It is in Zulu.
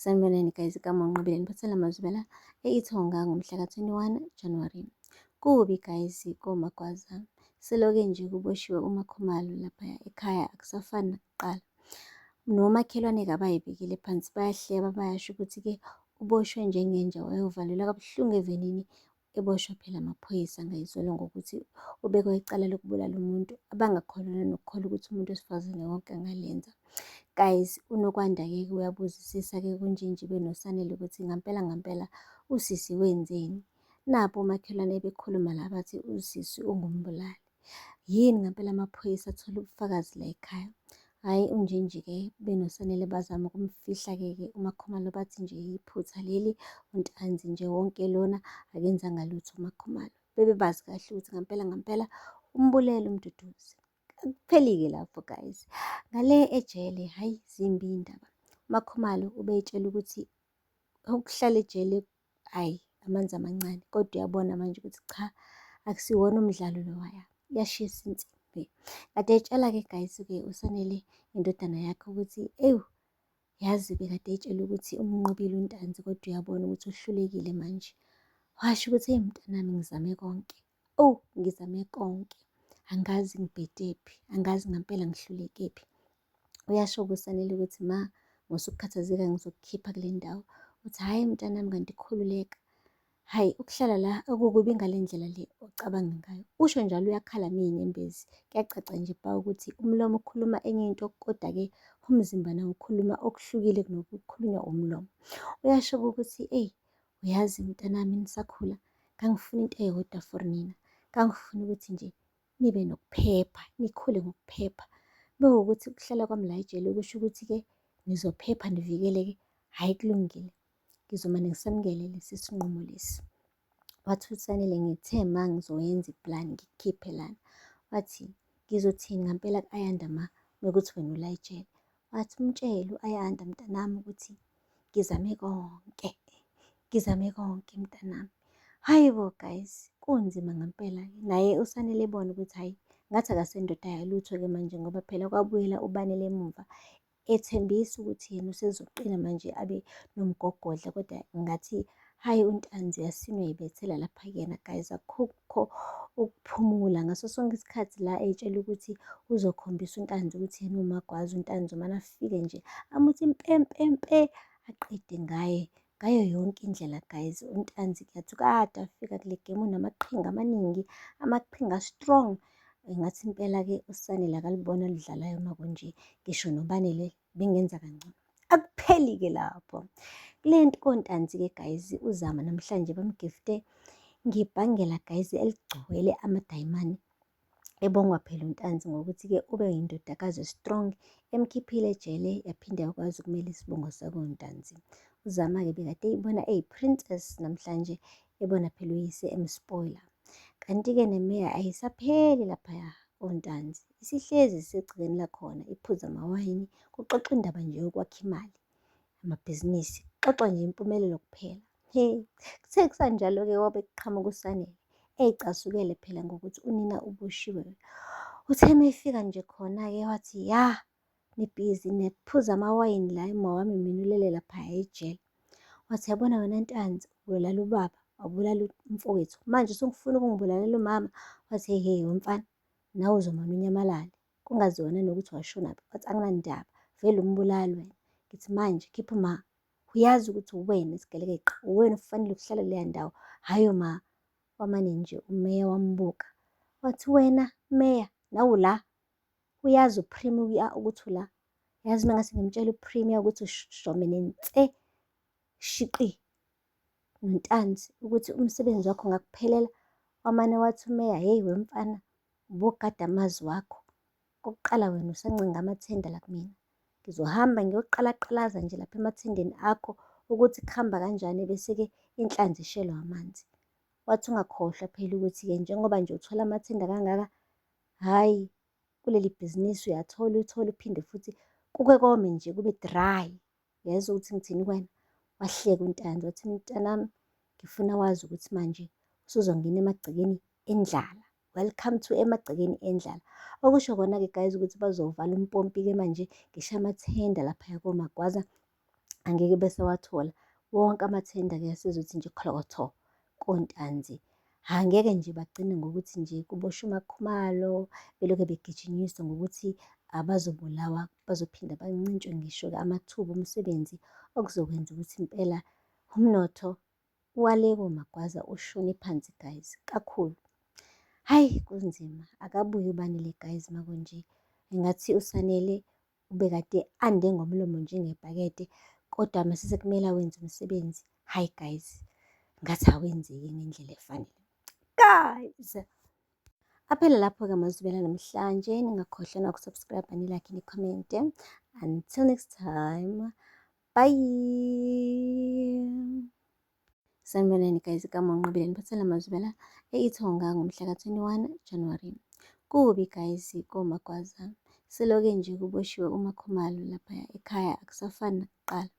Sanibonani guys, igama uNqobile niphathela amazwi la eIthonga ngomhla ka-21 January. Kubi guys koMagwaza, seloke nje kuboshiwe uMakhumalo laphaya ekhaya, akusafani nakuqala. Nomakhelwane-ke abayibekile phansi, bayahleba bayasho ukuthi-ke uboshwe njengenja, wayovalelwa kabuhlungu evenini, eboshwa phela amaphoyisa ngayizolo ngokuthi ubekwe icala lokubulala umuntu. Abangakholelwa nokukholwa ukuthi umuntu wesifazane wonke angalenza. Guys, uNokwanda-ke uyabuzisisa-ke kuNjinji benoSanele ukuthi ngampela usisi wenzeni. Napho omakhelwane bekhuluma la bathi usisi ungumbulali. Yini ngampela amaphoyisa athola ubufakazi la ekhaya? Hhayi, uNjinji-ke benoSanele bazama ukumfihla-ke uMakhumalo, bathi nje iphutha leli, uNtanzi nje wonke lona akenzanga lutho uMakhumalo. Bebebazi kahle ukuthi ngampela umbulele uMduduzi. Kupheli-ke lapho guys. Ngale ejele, hhayi zimbi iy'ndaba. uMakhumalo ubeyitshela ukuthi ukuhlala ejele, hhayi amanzi amancane, kodwa uyabona manje ukuthi cha, akusiwona umdlalo lowaya, iyashisa insimbi. Kade etshela-ke guys-ke uSanele indodana yakhe ukuthi yazi bekade eyitshela ukuthi umnqobile uNtanzi, kodwa uyabona ukuthi uhlulekile manje. Washo ukuthi mntanami ngizame konke, ngizame konke, angazi ngibhedephi, angazi ngampela ngihlulekephi. Uyasho-ke uSanele ukuthi ma, ngosukukhathazeka ngizokukhipha kule ndawo. Uthi hhayi mntanami, kanti khululeka, hhayi ukuhlala la akukubi ngale ndlela le ocabanga ngayo. Usho njalo uyakhala ney'nyembezi, kuyacaca nje bha ukuthi umlomo ukhuluma enye into, kodwa-ke umzimba nawo ukhuluma okuhlukile kunokukhulunywa umlomo. Uyasho-ke ukuthi uyazi mntanami, nisakhula ngangifuna into eyodwa for nina, ngangifuna ukuthi nje nibe nokuphepha, nikhule ngokuphepha. Mekuwukuthi ukuhlala kwami la ejele kusho ukuthi-ke nizophepha nivikeleke, hhayi kulungile, ngizomane ngisamukele lesi sinqumo lesi. Wathi uSanele ngithe ma ngizoyenza iplani ngikukhiphe lana. Wathi ngizothini ngampela ku-Ayanda ma, mekuthi wena ula ejele? Wathi mtshele u-Ayanda mntanami ukuthi ngizame konke mntanami. Hhayi bo guys, kunzima ngampela. Naye uSanele ebona ukuthi hhayi ngathi akasendoda yalutho-ke manje, ngoba phela kwabuyela ubanele emuva, ethembisa ukuthi yena usezoqina manje abe nomgogodla, kodwa ngathi hhayi uNtanzi yasinwa yibethela lapha kuyena guys, akukho ukuphumula. Ngaso sonke isikhathi la eyitshela ukuthi uzokhombisa uNtanzi ukuthi yena uMagwaza. uNtanzi umane afike nje amuthi mpe, aqede ngayo yonke indlela guys. uNtanzi kuyathi kade afika kule game unamaqhinga amaningi, amaqhinga strong. Ngathi impela-ke uSanele akalibona lidlalayo makunje, ngisho noBanele bengenza kangcono. Akupheli-ke lapho. Kule nto kontanzi-ke guys, uZama namhlanje bamgifte ngebhangela guys eligcwele amadayimani. Ebongwa phela uNtanzi ngokuthi-ke ube yindodakazi strong, emkhiphile ejele, yaphinde yakwazi ukumela isibongo sakoNtanzi. uZama-ke bekade eyibona eyi-princess, namhlanje ebona phela uyise emspoiler. Kanti-ke neMeya ayisapheli laphaya koNtanzi, isihlezi isegcekeni lakhona, iphuza amawayini, kuxoxwa indaba nje yokwakha imali, amabhizinisi, kuxoxwa nje impumelelo kuphela. Kuthe kusanjalo-ke wabe kuqhamuka uSanele eyicasukele phela ngokuthi unina uboshiwe. Uthe mefika nje khona-ke wathi ya, nibhizi nephuza amawayini la, emawami mina ulele laphaya ejele. Wathi yabona wena Ntanzi, ubulala ubaba, wabulala umfowethu, manje usungifuna ukungibulalela umama. Wathi hey wemfana, nawe uzomane unyamalale, kungaziwa nanokuthi washonaphi. Wathi anginandaba, vele umbulali wena. Ngithi manje khipha ma, uyazi ukuthi uwena isigelekeqe, uwena okufanele ukuhlala kuleya ndawo, hhayi ma. Wamane nje uMeya wambuka, wathi wena Meya, nawu la, uyazi uPremia ukuthi ula? Yazi mengase ngimtshela uPremia ukuthi ushomene nse shiqi noNtanzi ukuthi umsebenzi wakho ngakuphelela. Wamane wathi uMeya, hey wemfana, ubogada amazwi wakho. Kokuqala wena usancenga amathenda la kumina, ngizohamba ngiyoqalaqalaza nje lapha emathendeni akho ukuthi kuhamba kanjani, bese-ke inhlanzi ishelwa amanzi. Wathi ungakhohlwa phela ukuthi-ke njengoba nje uthola amathenda kangaka, hhayi kuleli bhizinisi uyathola uphinde futhi kuke kome nje kube dry. Uyezwa ukuthi ngithini kuwena? Wahleka uNtanzi wathi mntanami, ngifuna wazi ukuthi manje usuzongena emagcekeni endlala. Welcome to emagcekeni endlala. Okusho kona-ke guys ukuthi bazovala umpompi-ke manje ngisho amathenda laphaya koMagwaza angeke bese wathola. Wonke amathenda-ke asezothi nje chlokotho kontanzi. Angeke nje bagcine ngokuthi nje kuboshwe uMakhumalo, belokhu begijinyiswa ngokuthi abazobulawa, bazophinda bancintshwe ngisho-ke amathuba omsebenzi okuzokwenza ukuthi impela umnotho wale koMagwaza ushone phansi guys, kakhulu. Hhayi kunzima, akabuye uBanele guys makunje. Engathi uSanele ubekade ande ngomlomo njengebhakede, kodwa mase sekumele awenze umsebenzi, hayi guys, ngathi awenzeki ngendlela efanele. Guys, aphela lapho-ke amazwibela namhlanje. Ningakhohlwa nokusubscribe, nilike, nikhomente. Until next time, bye. Sanibonani guys, igama uNqobile niphathela amazwibela eIthonga ngomhla ka-21 January. Kubi guys koMagwaza, seloke nje kuboshiwe uMakhumalo lapha ekhaya, akusafani nakuqala.